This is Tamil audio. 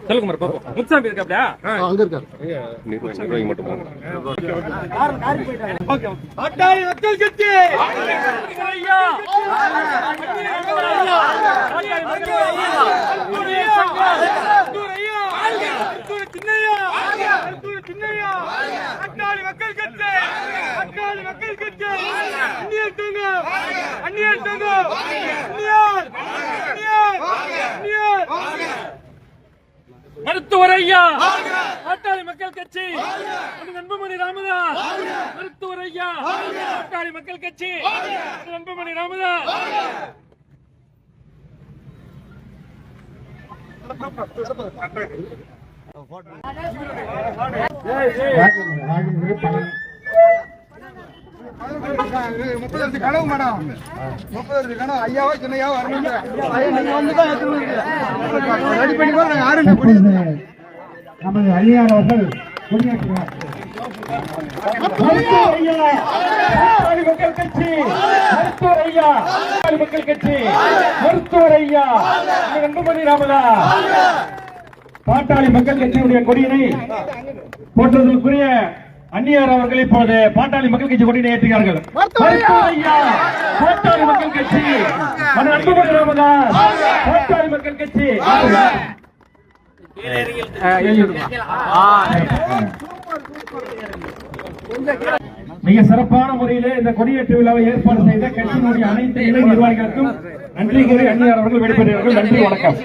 செல்குமார் பாப்போம். முத்துசாமி இருக்காப்லையா? அங்க இருக்காரு. நிர்வாகி மட்டும் போங்க. பாட்டாளி மக்கள் கட்சி ஐயா பாட்டாளி மக்கள் கட்சி பாட்டாளி மக்கள் கட்சி அந்நியர் தூங்க அந்நியர் தூங்க அந்நியர் அந்நியர் மருத்துவர் ஐயா பாட்டாளி மக்கள் கட்சி அன்புமணி ராமதாஸ். மருத்துவர் ஐயா பாட்டாளி மக்கள் கட்சி அன்புமணி ராமதாஸ். முப்பது கனவு மேடம் 30 கனவு ஐயாவோ சின்னையாவோ வரணும். நமது அழியார் அவர்கள் கொடியேற்றுகிறார். மக்கள் கட்சி மருத்துவர் ஐயா மக்கள் கட்சி மருத்துவர் ஐயா அன்புமணி ராமதாஸ். பாட்டாளி மக்கள் கட்சியினுடைய கொடியினை போற்றுவதற்குரிய அந்நியார் அவர்கள் இப்போது பாட்டாளி மக்கள் கட்சி கொடியினை ஏற்றுகிறார்கள். பாட்டாளி மக்கள் கட்சி அன்புமணி ராமதாஸ் பாட்டாளி மக்கள் கட்சி. மிக சிறப்பான முறையிலே இந்த கொடியேற்று விழாவை ஏற்பாடு செய்த கட்சியினுடைய அனைத்து இணை நிர்வாகிகளுக்கும் நன்றி கூறி அந்நியார் அவர்கள் வெளிப்படுகிறார்கள். நன்றி, வணக்கம்.